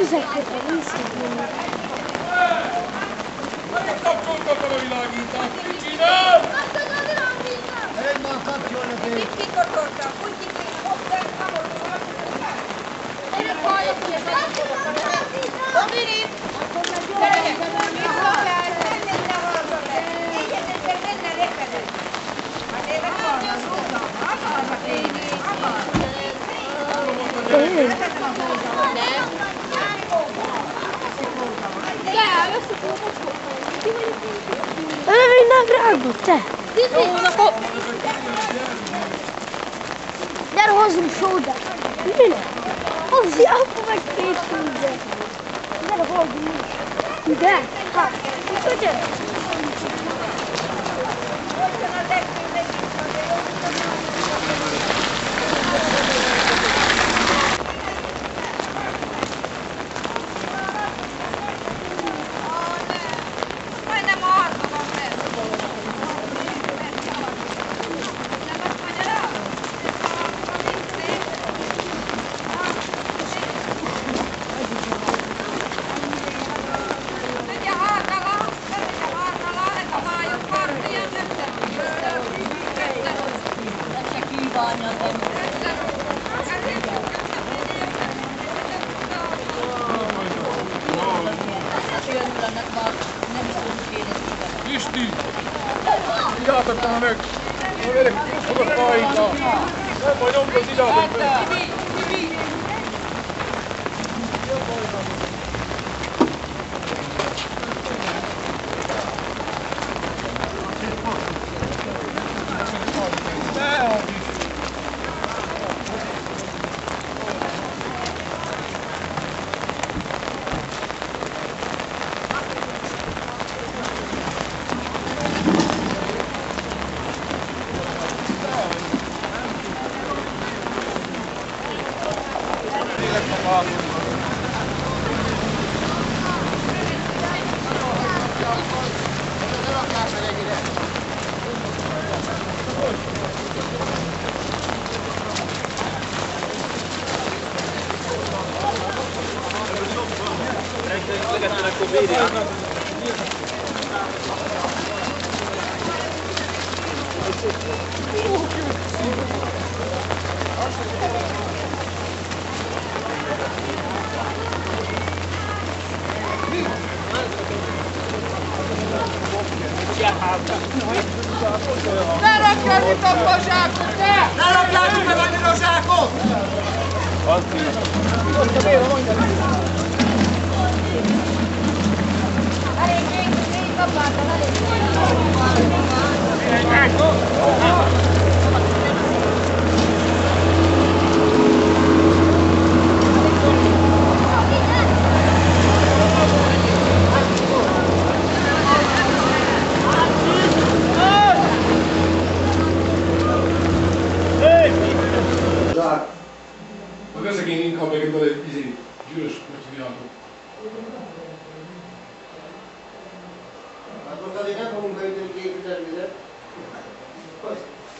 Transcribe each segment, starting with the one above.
Ezeket visszamenni. Kapcsoltak a világítást, mit csinál? Egy már kapcsolnak egy. Mit kikotortam? Úgy kikik, hozzánk, hamoltam. Én bajok, hogy ez a Domini! Gyerekek! Mennyire hallgatom le! Egyetek benne lekedek! Hát én akarnak hozzám! Akarnak élni! Akarnak! Öyle bir nagradu, te. Gyere hozzunk sóda. Mire? Hozzi, akkor megkészülj. Gyere hozzunk is. Ide? Ha, itt gyere. Pisti! Vigyázzatok már meg! Ha verek, fogok fájítani! Nem baj, nyomd az vigyázzatok meg! Ne rakjál itt a zsákot, te! Ne rakjátok meg annyira a zsákot! Elég, még kapáltam, elég. Meg ezekén inkább meg ebben egy gyűrös motiváltok. Hát most azért nem fogunk beütni 2000 vizet.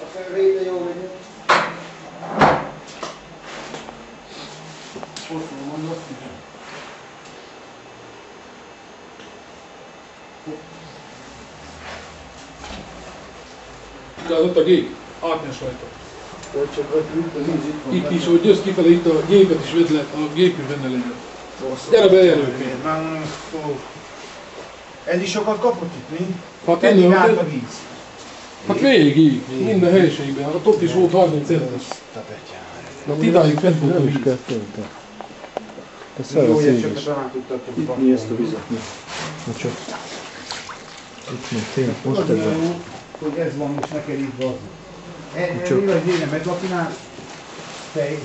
Aztán a héten jó megyünk. Hosszú mondasz, igen. De az ott a gép, átnyes rajta. Itt is, hogy jössz kifele, itt a gépet is vedd le, a gép is benne legyen. Gyere be előtt! Ez is sokat kapott itt, mi? Hát Eddig innen, állt a víz. hát végig, minden helyiségben, hát ott is volt 30 centis. Na idáig fent volt a víz. Jó, hogy csak talán tudtatok. Itt mi ezt a vizet? Na csak. Itt még tényleg most Az ez olyan a... jó, hogy ez van most neked itt gazdag. Mi az én meg lakinál?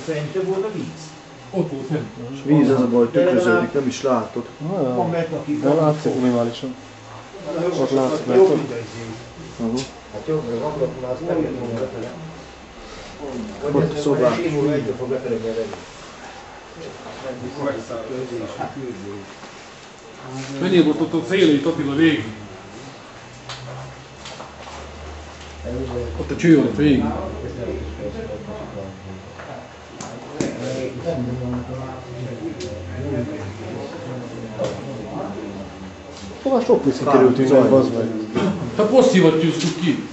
Szerintem volt a víz? Ott volt fent. Víz az a baj, tükröződik, nem is látod. Van meglaki. De látszik minimálisan. Ott látszik, mert jó, ott... mint egy Hát jó, az ablaknál azt nem jön befele. Ott a szobán. Simul egyre fog befelegni a vegyet. Mennyire volt ott a Szélei Attila végig? Ott a cső alatt végig. Már sok viszi kerültünk meg, bazd meg. Te posszivat tűztük ki.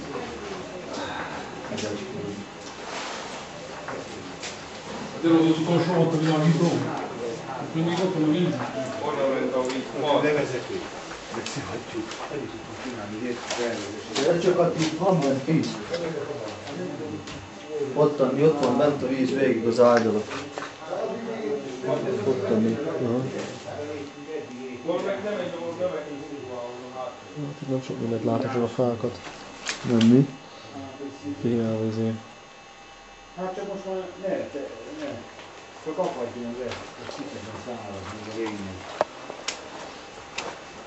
Devo sconosciuto di una vita. Quindi io sono lì. Levezető. Ez csak a tip van, mert víz. Ott van bent a víz végig az ágyalat. Ott mi. Hát itt nem sok mindent látok, csak a fákat. Nem mi? Hiába izé. Hát csak most már ne. Csak akadjon az ezt, hogy szikeben szállaz még a végén.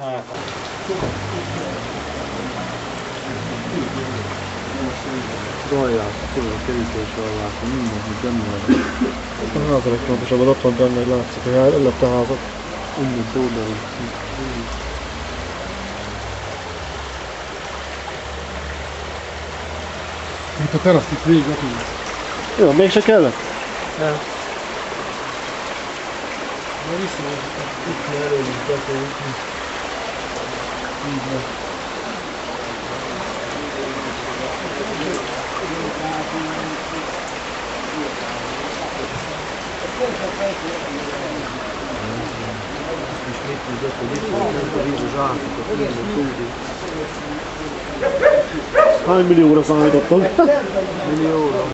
Hát. Rajlát, tudod, a kerítés rajlát, mindenki benne van. A házak pontosabban ott van benne, hogy látszik, hogy ellett a házat. Minden oldalon. Itt a terasz itt végig a tűz. Jó, mégse kellett? Nem. Na vissza. Itt előbb, gyakorlunk. Így van. És mit tudod, hogy itt van a víz az átokat, minden túldi. Hány millióra számítottam? Millióra.